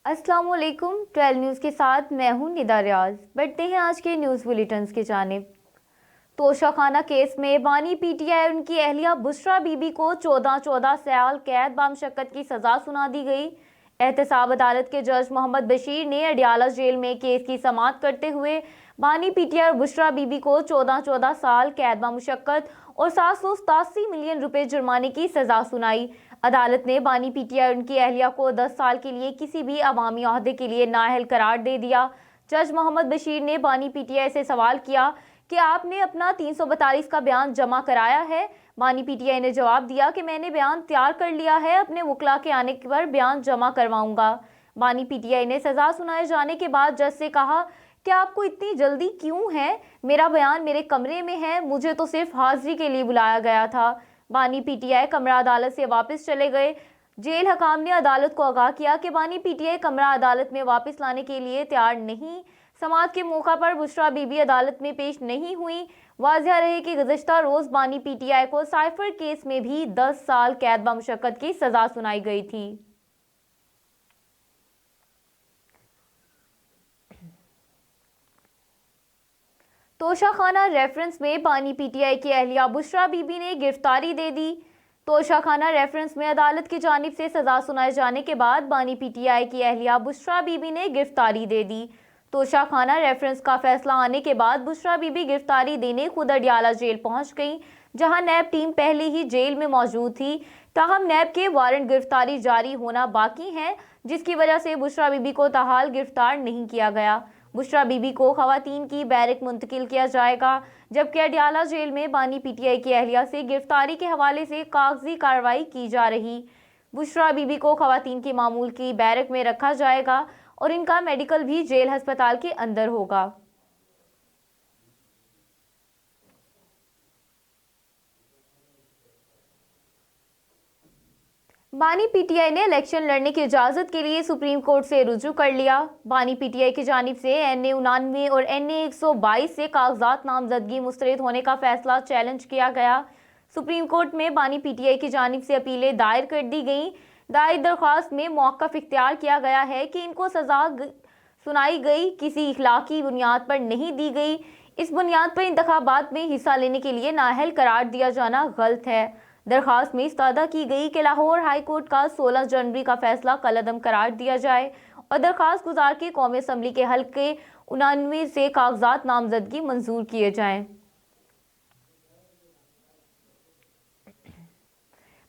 अस्सलाम वालेकुम। 12 न्यूज़ के साथ मैं हूं निदा रियाज। बढ़ते हैं आज के न्यूज़ बुलेटिन्स की जानिब। तोशाखाना केस में बानी पीटीआई और उनकी अहलिया बुशरा बीबी को 14 साल कैद बामुशक्कत की सजा सुना दी गई। एहतसाब अदालत के जज मोहम्मद बशीर ने अडियाला जेल में केस की समाअत करते हुए बानी पीटीआई और बुशरा बीबी को 14 साल कैद बामुशक्कत और 787 मिलियन रुपए जुर्माने की सजा सुनाई। अदालत ने बानी पीटीआई और उनकी अहलिया को 10 साल के लिए किसी भी अवामी ओहदे के लिए नाअहल करार दे दिया। जज मोहम्मद बशीर ने बानी पीटीआई से सवाल किया कि आपने अपना 342 का बयान जमा कराया है। बानी पीटीआई ने जवाब दिया कि मैंने बयान तैयार कर लिया है, अपने वकला के आने पर बयान जमा करवाऊंगा। बानी पीटीआई ने सजा सुनाए जाने के बाद जज से कहा कि आपको इतनी जल्दी क्यों है? मेरा बयान मेरे कमरे में है, मुझे तो सिर्फ हाजिरी के लिए बुलाया गया था। बानी पीटीआई कमरा अदालत से वापस चले गए। जेल हकाम ने अदालत को आगाह किया कि बानी पीटीआई कमरा अदालत में वापस लाने के लिए तैयार नहीं। समाअत के मौका पर बुशरा बीबी अदालत में पेश नहीं हुई। वाज़िह रहे कि गुज़श्ता रोज बानी पीटीआई को साइफर केस में भी 10 साल कैद बामुशक्कत की सजा सुनाई गई थी। तोशाखाना रेफरेंस में बानी पीटीआई की अहलिया बुशरा बीबी ने गिरफ्तारी दे दी। तोशाखाना रेफरेंस में अदालत की जानिब से सजा सुनाए जाने के बाद बानी पीटीआई की अहलिया बुशरा बीबी ने गिरफ्तारी दे दी। तोशाखाना रेफरेंस का फैसला आने के बाद बुशरा बीबी गिरफ्तारी देने खुद अडियाला जेल पहुंच गई, जहां नैब टीम पहले ही जेल में मौजूद थी। ताहम नैब के वारंट गिरफ्तारी जारी होना बाकी हैं, जिसकी वजह से बुशरा बीबी को ताहाल गिरफ्तार नहीं किया गया। बुशरा बीबी को खवातीन की बैरक मुंतकिल किया जाएगा, जबकि अडियाला जेल में बानी पीटीआई की अहलिया से गिरफ्तारी के हवाले से कागजी कार्रवाई की जा रही। बुशरा बीबी को खवातीन की मामूल की बैरक में रखा जाएगा और इनका मेडिकल भी जेल अस्पताल के अंदर होगा। बानी पीटीआई ने इलेक्शन लड़ने की इजाजत के लिए सुप्रीम कोर्ट से रुजू कर लिया। बानी पीटीआई की जानिब से NA 99 और NA 122 से कागजात नामजदगी मुस्तरद होने का फैसला चैलेंज किया गया। सुप्रीम कोर्ट में बानी पीटीआई की जानिब से अपीलें दायर कर दी गई। दायर दरख्वास्त में मौक़िफ़ इख्तियार किया गया है कि इनको सजा सुनाई गई किसी इखलाकी बुनियाद पर नहीं दी गई। इस बुनियाद पर इंतखाबात में हिस्सा लेने के लिए नाअहल करार दिया जाना गलत है। दरख्वास्त में इस्तादा की गई कि लाहौर हाई कोर्ट का 16 जनवरी का फैसला कलअदम करार दिया जाए और दरख्वास्त गुजार के कौमी असम्बली के हल्के 99 से कागजात नामजदगी मंजूर किए जाएं।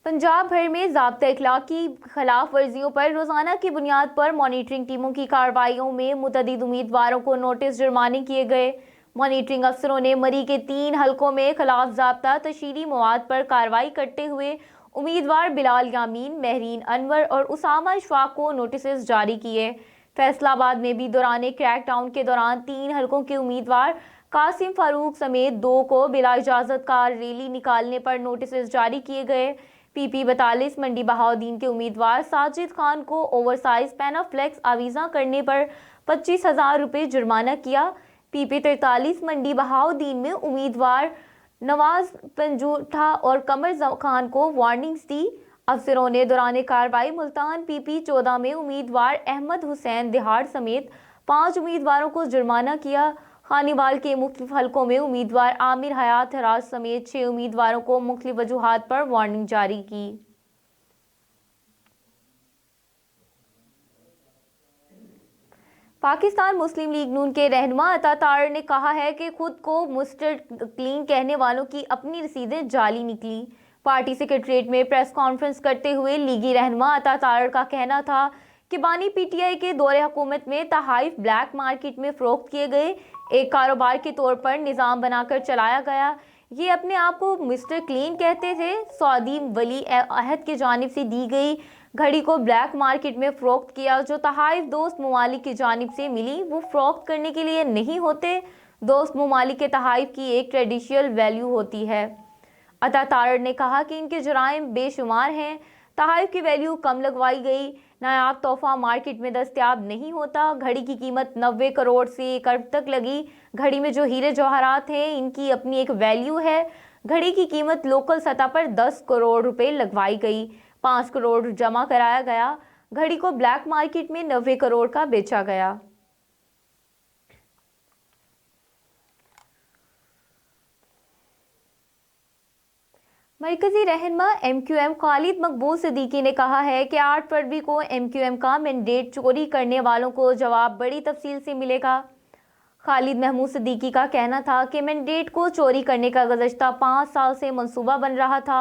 पंजाब भर में ज़ाब्ता इखलाक की खिलाफ वर्जियों पर रोज़ाना की बुनियाद पर मॉनिटरिंग टीमों की कार्रवाइयों में मुतअद्दिद उम्मीदवारों को नोटिस जुर्माने किए गए। मॉनिटरिंग अफसरों ने मरी के 3 हलकों में खिलाफ ज़ाब्ता तशरीरी मवाद पर कार्रवाई करते हुए उम्मीदवार बिलाल यामीन, महरीन अनवर और उसामा इशफाक को नोटिस जारी किए। फैसलाबाद में भी दौरान क्रैकडाउन के दौरान 3 हलकों के उम्मीदवार कासिम फारूक समेत 2 को बिला इजाज़त कार रैली निकालने पर नोटिस जारी किए गए। PP 42 मंडी बहाउद्दीन के उम्मीदवार साजिद खान को ओवरसाइज पैनाफ्लेक्स आवीज़ा करने पर 25,000 रुपये जुर्माना किया। PP 43 मंडी बहाउद्दीन में उम्मीदवार नवाज पंजूठा और कमर खान को वार्निंग्स दी। अफसरों ने दौरान कार्रवाई मुल्तान PP 14 में उम्मीदवार अहमद हुसैन दिहाड़ समेत 5 उम्मीदवारों को जुर्माना किया। खानीवाल के मुख्तलिफ हलकों में उम्मीदवार आमिर हयात हराज समेत 6 उम्मीदवारों को मुख्तलिफ वजूहात पर वार्निंग जारी की। पाकिस्तान मुस्लिम लीग नून के रहनुमा अता तारड़ ने कहा है कि खुद को मिस्टर क्लीन कहने वालों की अपनी रसीदें जाली निकली। पार्टी सेक्रेटरीट में प्रेस कॉन्फ्रेंस करते हुए लीगी रहनुमा अता तारड़ का कहना था कि बानी पीटीआई के दौरे हुकूमत में तहाइफ ब्लैक मार्केट में फरोख्त किए गए, एक कारोबार के तौर पर निज़ाम बनाकर चलाया गया। ये अपने आप को मिस्टर क्लीन कहते थे। सऊदी वली अहद की जानिब से दी गई घड़ी को ब्लैक मार्केट में फरोख्त किया। जो तहाइफ दोस्त ममालिक की जानिब से मिली वो फरोख्त करने के लिए नहीं होते। दोस्त ममालिक के तहाइफ की एक ट्रेडिशनल वैल्यू होती है। अता तारड़ ने कहा कि इनके जराइम बेशुमार हैं। तहाइफ की वैल्यू कम लगवाई गई। नायाब तोहफा मार्केट में दस्तयाब नहीं होता। घड़ी की कीमत 90 करोड़ से 1 अरब तक लगी। घड़ी में जो हीरे जवाहरात हैं इनकी अपनी एक वैल्यू है। घड़ी की कीमत लोकल सतह पर 10 करोड़ रुपए लगवाई गई। 5 करोड़ जमा कराया गया। घड़ी को ब्लैक मार्केट में 90 करोड़ का बेचा गया। मरकजी रहनुमा MQM खालिद मकबूल सिद्दीकी ने कहा है कि 8 फरवरी को MQM का मैंडेट चोरी करने वालों को जवाब बड़ी तफसील से मिलेगा। खालिद महमूद सिद्दीकी का कहना था कि मैंडेट को चोरी करने का गुज़श्ता 5 साल से मंसूबा बन रहा था।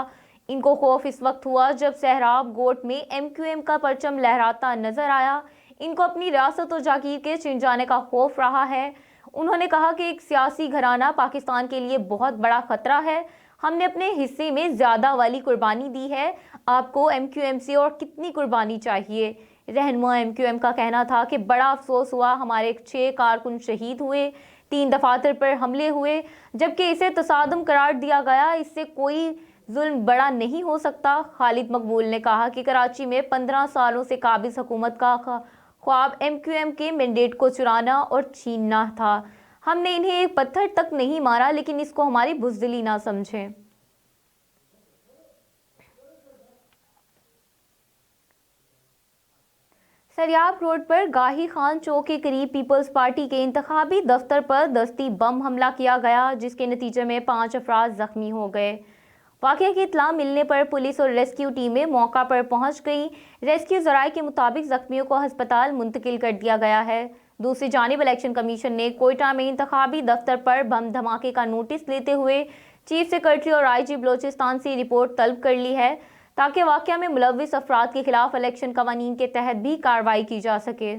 इनको खौफ इस वक्त हुआ जब सहराब गोट में MQM का परचम लहराता नजर आया। इनको अपनी रियासत और जागीर के छिन जाने का खौफ रहा है। उन्होंने कहा कि एक सियासी घराना पाकिस्तान के लिए बहुत बड़ा खतरा है। हमने अपने हिस्से में ज्यादा वाली कुर्बानी दी है। आपको MQM से और कितनी कुर्बानी चाहिए? रहनुमा MQM का कहना था कि बड़ा अफसोस हुआ, हमारे 6 कारकुन शहीद हुए, 3 दफातर पर हमले हुए, जबकि इसे तसादम करार दिया गया। इससे कोई जुल्म बड़ा नहीं हो सकता। खालिद मकबूल ने कहा कि कराची में 15 सालों से काबिज हुकूमत का ख्वाब MQM के मैंडेट को चुराना और छीनना था। हमने इन्हें एक पत्थर तक नहीं मारा, लेकिन इसको हमारी बुज़दिली ना समझें। सरियाब रोड पर गाही खान चौक के करीब पीपल्स पार्टी के इंतखाबी दफ्तर पर दस्ती बम हमला किया गया, जिसके नतीजे में 5 अफराद जख्मी हो गए। वाक़या की इत्तला मिलने पर पुलिस और रेस्क्यू टीमें मौका पर पहुंच गई। रेस्क्यू ज़राए के मुताबिक जख्मियों को अस्पताल मुंतकिल कर दिया गया है। दूसरी जानिब इलेक्शन कमीशन ने कोयटा में इंतखाबी दफ्तर पर बम धमाके का नोटिस लेते हुए चीफ सेक्रेटरी और IG बलोचिस्तान से रिपोर्ट तलब कर ली है, ताकि वाक़या में मुलव्विस अफराद के खिलाफ इलेक्शन कवानीन के तहत भी कार्रवाई की जा सके।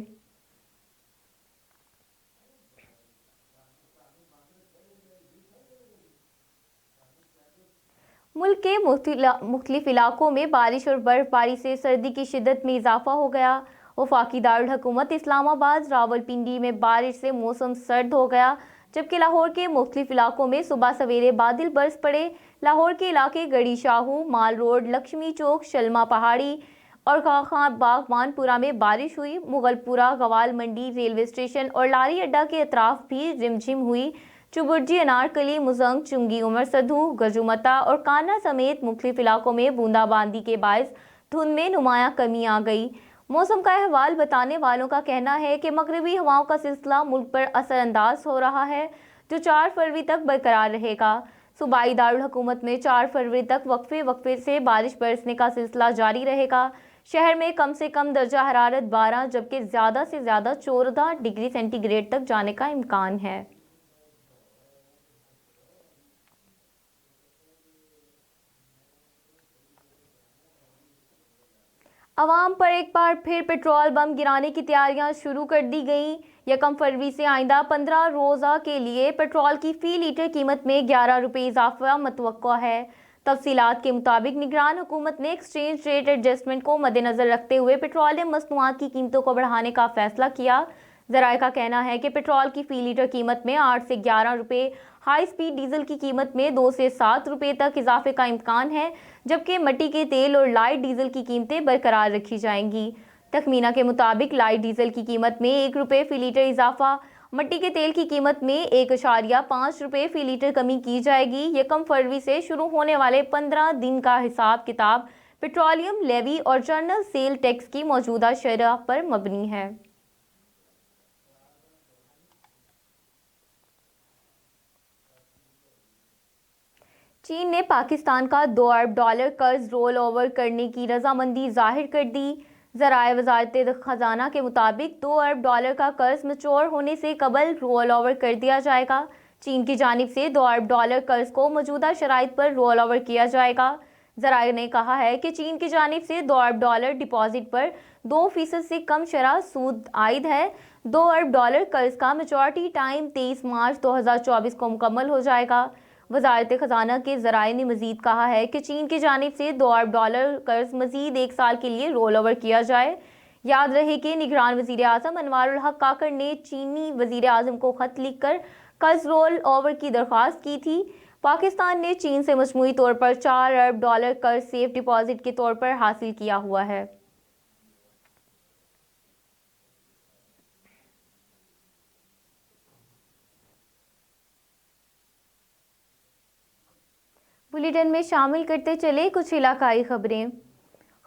मुल्क के मुख्तलिफ इलाकों में बारिश और बर्फबारी से सर्दी की शिद्दत में इजाफा हो गया। वफाकी दारुल हुकूमत इस्लामाबाद रावलपिंडी में बारिश से मौसम सर्द हो गया, जबकि लाहौर के मुख्तलिफ इलाकों में सुबह सवेरे बादल बरस पड़े। लाहौर के इलाके गड़ी शाहू, माल रोड, लक्ष्मी चौक, शलमा पहाड़ी और खां बाग मानपुरा में बारिश हुई। मुगलपुरा, गवाल मंडी, रेलवे स्टेशन और लारी अड्डा के अतराफ भी रिमझिम हुई। चुबुर्जी, अनारकली, मुजंग, चुंगी, उमर सधू, गजुमता और काना समेत मुख्तलिफ इलाकों में बूंदाबांदी के बायस धुंध में नुमाया कमी आ गई। मौसम का अहवाल बताने वालों का कहना है कि मगरबी हवाओं का सिलसिला मुल्क पर असरअंदाज हो रहा है, जो 4 फरवरी तक बरकरार रहेगा। सूबाई दारुल हुकूमत में 4 फरवरी तक वक्फे से बारिश बरसने का सिलसिला जारी रहेगा। शहर में कम से कम दर्जा हरारत 12 जबकि ज़्यादा से ज़्यादा 14 डिग्री सेंटीग्रेड तक जाने का इम्कान है। अवाम पर एक बार फिर पेट्रोल बम गिराने की तैयारियां शुरू कर दी गई। 1 फरवरी से आइंदा 15 रोज़ा के लिए पेट्रोल की फ़ी लीटर कीमत में 11 रुपये इजाफा मतवक्को है। तफसीलात के मुताबिक निगरान हुकूमत ने एक्सचेंज रेट एडजस्टमेंट को मद्देनज़र रखते हुए पेट्रोलियम मसनूआत की कीमतों को बढ़ाने का फैसला किया। ज़राए का कहना है कि पेट्रोल की फ़ी लीटर कीमत में 8 से 11 रुपये, हाई स्पीड डीजल की कीमत में 2 से 7 रुपये तक इजाफे का इम्कान है, जबकि मट्टी के तेल और लाइट डीजल की कीमतें बरकरार रखी जाएंगी। तखमीना के मुताबिक लाइट डीजल की कीमत में 1 रुपये फ़ी लीटर इजाफा, मट्टी के तेल की कीमत में 1.5 रुपये फ़ी लीटर कमी की जाएगी। 1 फरवरी से शुरू होने वाले 15 दिन का हिसाब किताब पेट्रोलियम लेवी और जनरल सेल टैक्स की मौजूदा शरह पर मबनी है। चीन ने पाकिस्तान का $2 अरब कर्ज रोल ओवर करने की रजामंदी जाहिर कर दी। ज़राए वज़ारत ख़जाना के मुताबिक $2 अरब का कर्ज मैच्योर होने से कबल रोल ओवर कर दिया जाएगा। चीन की जानिब से $2 अरब कर्ज को मौजूदा शराइत पर रोल ओवर किया जाएगा। ज़राए ने कहा है कि चीन की जानिब से $2 अरब डिपॉजिट पर 2% से कम शरह सूद आयद है। $2 अरब कर्ज का मैच्योरिटी टाइम 23 मार्च 2024 को मुकम्मल हो जाएगा। वज़ारत ख़जाना के ज़राए ने मज़ीद कहा है कि चीन की जानिब से $2 अरब कर्ज मज़ीद 1 साल के लिए रोल ओवर किया जाए। याद रहे कि निगरान वज़ीर आज़म अनवारुल हक काकड़ ने चीनी वज़ीर आज़म को ख़त लिखकर कर्ज रोल ओवर की दरख्वास्त की थी। पाकिस्तान ने चीन से मजमूई तौर पर $4 अरब कर्ज सेफ डिपॉजिट के तौर पर हासिल किया हुआ है। बुलेटिन में शामिल करते चले कुछ इलाकाई खबरें।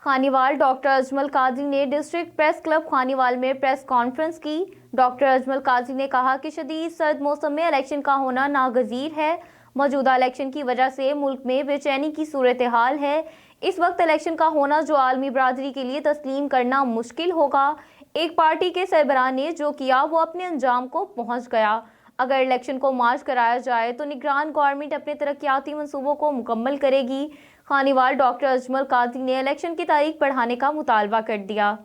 खानीवाल डॉक्टर अजमल काजी ने डिस्ट्रिक्ट प्रेस क्लब खानीवाल में प्रेस कॉन्फ्रेंस की। डॉक्टर अजमल काजी ने कहा कि शदीद सर्द मौसम में इलेक्शन का होना नागजीर है। मौजूदा इलेक्शन की वजह से मुल्क में बेचैनी की सूरत हाल है। इस वक्त इलेक्शन का होना जो आलमी बरादरी के लिए तस्लीम करना मुश्किल होगा। एक पार्टी के सरबराह ने जो किया वो अपने अंजाम को पहुंच गया। अगर इलेक्शन को मार्च कराया जाए तो निगरान गवर्नमेंट अपने तरक्याती मंसूबों को मुकम्मल करेगी। खानीवाल डॉक्टर अजमल काजी ने इलेक्शन की तारीख बढ़ाने का मुतालबा कर दिया।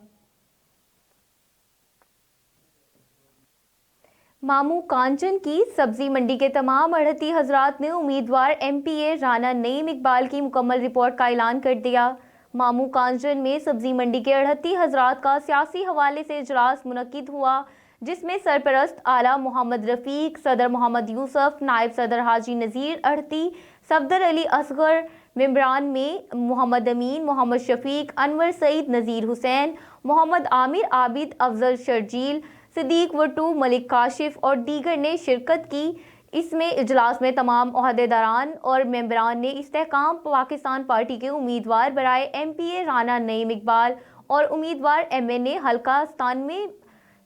मामू कांचन की सब्जी मंडी के तमाम अड़हती हजरात ने उम्मीदवार एमपीए राना नईम इकबाल की मुकम्मल रिपोर्ट का ऐलान कर दिया। मामू कांचन में सब्जी मंडी के अड़हती हजरात का सियासी हवाले से इजलास मुनक्किद हुआ, जिसमें सरपरस्त आला मोहम्मद रफ़ीक, सदर मोहम्मद यूसुफ, नायब सदर हाजी नज़ीर अड़ती, सफदर अली असगर, मेंबरान में मोहम्मद अमीन, मोहम्मद शफीक, अनवर सईद, नज़ीर हुसैन, मोहम्मद आमिर आबिद, अफजल शर्जील, सिद्दीक वटू, मलिक काशिफ और दीगर ने शिरकत की। इसमें इजलास में तमाम ओहदेदारान और मेंबरान ने इस्तेहकाम पाकिस्तान पार्टी के उम्मीदवार बराए एमपीए राना नईम इकबाल और उम्मीदवार एमएनए हल्का स्थान में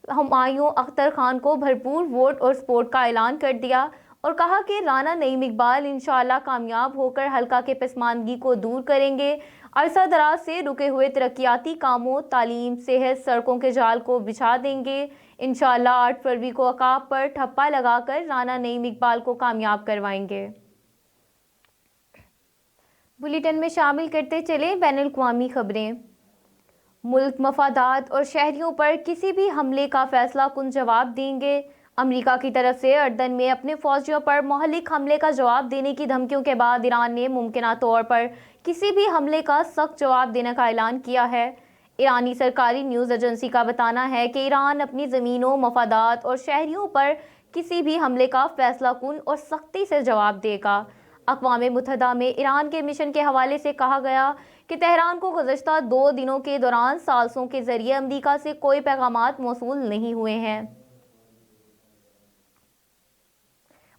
हुमायूं अख्तर खान को भरपूर वोट और सपोर्ट का ऐलान कर दिया और कहा कि राना नईम इकबाल इंशाअल्लाह कामयाब होकर हल्का के पसमानदगी को दूर करेंगे। अरसा दराज से रुके हुए तरक्याती कामों, तालीम, सेहत, सड़कों के जाल को बिछा देंगे। इंशाअल्लाह 8 फरवरी को अकाब पर ठप्पा लगाकर राना नईम इकबाल को कामयाब करवाएंगे। बुलेटिन में शामिल करते चले बैनुल-अक़वामी खबरें। मुल्क मफादात और शहरियों पर किसी भी हमले का फैसला कुन जवाब देंगे। अमेरिका की तरफ से अर्दन में अपने फौजियों पर मोहलिक हमले का जवाब देने की धमकियों के बाद ईरान ने मुमकिना तौर पर किसी भी हमले का सख्त जवाब देने का ऐलान किया है। ईरानी सरकारी न्यूज़ एजेंसी का बताना है कि ईरान अपनी ज़मीनों, मफादात और शहरियों पर किसी भी हमले का फैसला कुन और सख्ती से जवाब देगा। अक़वाम मुत्तहिदा में ईरान के मिशन के हवाले से कहा गया कि तेहरान को गुज़श्ता 2 दिनों के दौरान साल्सों के ज़रिए अमेरिका से कोई पैगामात मौसूल नहीं हुए हैं।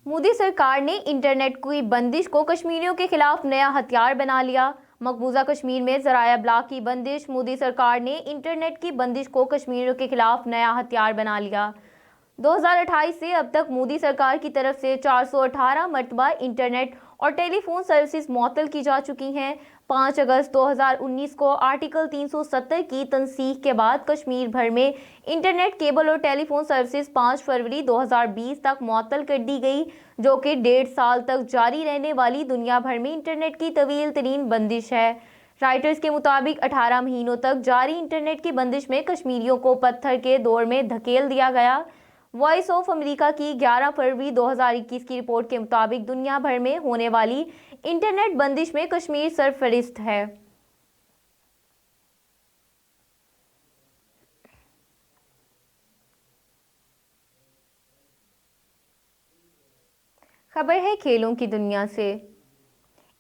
मोदी सरकार ने इंटरनेट की बंदिश को कश्मीरियों के खिलाफ नया हथियार बना लिया। मकबूजा कश्मीर में ज़राया अब्लाग की बंदिश। मोदी सरकार ने इंटरनेट की बंदिश को कश्मीरियों के खिलाफ नया हथियार बना लिया। 2028 से अब तक मोदी सरकार की तरफ से 418 मरतबा इंटरनेट और टेलीफोन सर्विसेज मुअत्तल की जा चुकी हैं। 5 अगस्त 2019 को आर्टिकल 370 की तनसीख के बाद कश्मीर भर में इंटरनेट, केबल और टेलीफोन सर्विसेज 5 फरवरी 2020 तक मुअत्तल कर दी गई, जो कि 1.5 साल तक जारी रहने वाली दुनिया भर में इंटरनेट की तवील तरीन बंदिश है। राइटर्स के मुताबिक 18 महीनों तक जारी इंटरनेट की बंदिश में कश्मीरियों को पत्थर के दौर में धकेल दिया गया। वॉइस ऑफ अमेरिका की 11 फरवरी 2021 की रिपोर्ट के मुताबिक दुनिया भर में होने वाली इंटरनेट बंदिश में कश्मीर सरफहरिस्त है। खबर है खेलों की दुनिया से।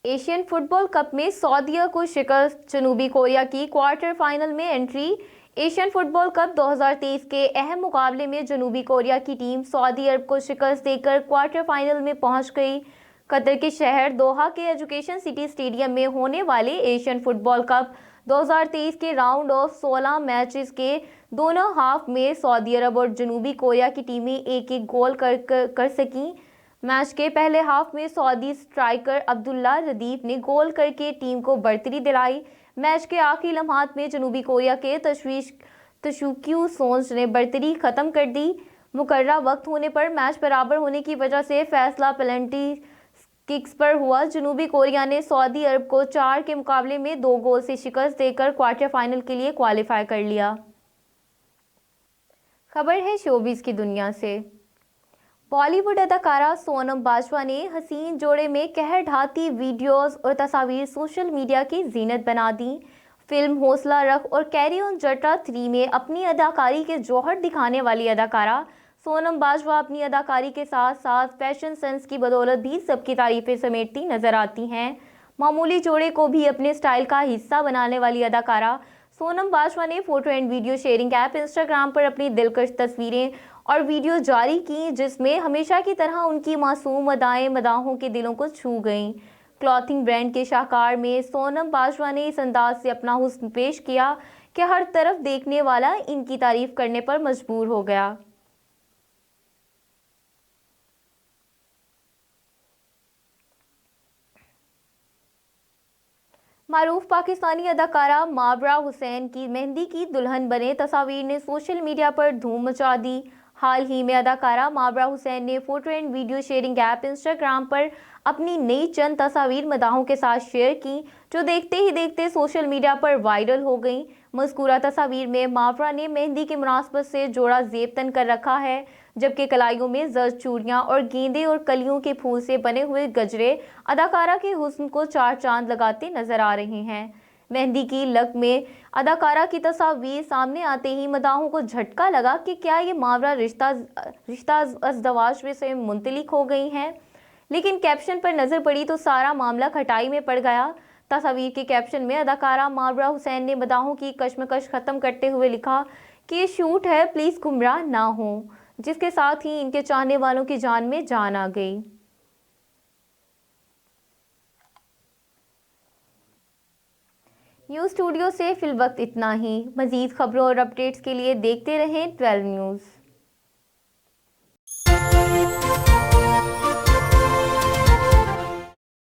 एशियन फुटबॉल कप में सऊदीया को शिकस्त, जनूबी कोरिया की क्वार्टर फाइनल में एंट्री। एशियन फुटबॉल कप 2023 के अहम मुकाबले में जनूबी कोरिया की टीम सऊदी अरब को शिकस्त देकर क्वार्टर फाइनल में पहुंच गई। कतर के शहर दोहा के एजुकेशन सिटी स्टेडियम में होने वाले एशियन फुटबॉल कप 2023 के राउंड ऑफ 16 मैचेस के दोनों हाफ में सऊदी अरब और जनूबी कोरिया की टीमें एक एक गोल कर सकीं। मैच के पहले हाफ में सऊदी स्ट्राइकर अब्दुल्ला रदीफ ने गोल करके टीम को बढ़तरी दिलाई। मैच के आखिरी लम्हात में जनूबी कोरिया के तशुक्यू सोंस ने बढ़तरी खत्म कर दी। मुकर्ररा वक्त होने पर मैच बराबर होने की वजह से फैसला पेनल्टी किक्स पर हुआ। जनूबी कोरिया ने सऊदी अरब को 4 के मुकाबले में 2 गोल से शिकस्त देकर क्वार्टर फाइनल के लिए क्वालिफाई कर लिया। खबर है शोबिस की दुनिया से। बॉलीवुड अदाकारा सोनम बाजवा ने हसीन जोड़े में कहर ढाती वीडियोस और तस्वीर सोशल मीडिया की जीनत बना दी। फिल्म हौसला रख और कैरी ऑन जट्टा 3 में अपनी अदाकारी के जौहर दिखाने वाली अदाकारा सोनम बाजवा अपनी अदाकारी के साथ साथ फैशन सेंस की बदौलत भी सबकी तारीफें समेटती नजर आती हैं। मामूली जोड़े को भी अपने स्टाइल का हिस्सा बनाने वाली अदाकारा सोनम बाजवा ने photo and video sharing app Instagram पर अपनी दिलकश तस्वीरें और वीडियो जारी की, जिसमें हमेशा की तरह उनकी मासूम अदाएं मदाहों के दिलों को छू गईं। क्लॉथिंग ब्रांड के शाहकार में सोनम बाजवा ने इस अंदाज से अपना हुस्न पेश किया कि हर तरफ देखने वाला इनकी तारीफ करने पर मजबूर हो गया। मारूफ पाकिस्तानी अदाकारा माबरा हुसैन की मेहंदी की दुल्हन बने तस्वीर ने सोशल मीडिया पर धूम मचा दी। हाल ही में अदाकारा माबरा हुसैन ने photo and video sharing app Instagram पर अपनी नई चंद तस्वीर मदाहों के साथ शेयर की, जो देखते ही देखते सोशल मीडिया पर वायरल हो गई। मज़कूरा तस्वीर में माबरा ने मेहंदी की मुनासबत से जोड़ा जेब तन कर रखा है, जबकि कलाइयों में जर्द चूड़ियां और गेंदे और कलियों के फूल से बने हुए गजरे अदाकारा के हुस्न को चार चांद लगाते नजर आ रहे हैं। मेहंदी की लग में अदाकारा की तस्वीर सामने आते ही मदाहों को झटका लगा कि क्या ये मावरा रिश्ता अज़दवाज से मुंतलिक हो गई हैं। लेकिन कैप्शन पर नजर पड़ी तो सारा मामला खटाई में पड़ गया। तस्वीर के कैप्शन में अदाकारा माबरा हुसैन ने मदाहों की कश्मकश खत्म करते हुए लिखा कि ये शूट है, प्लीज गुमराह ना हो, जिसके साथ ही इनके चाहने वालों की जान में जान आ गई। न्यूज़ स्टूडियो से फिलवक्त इतना ही। मज़ीद खबरों और अपडेट्स के लिए देखते रहें 12 न्यूज़।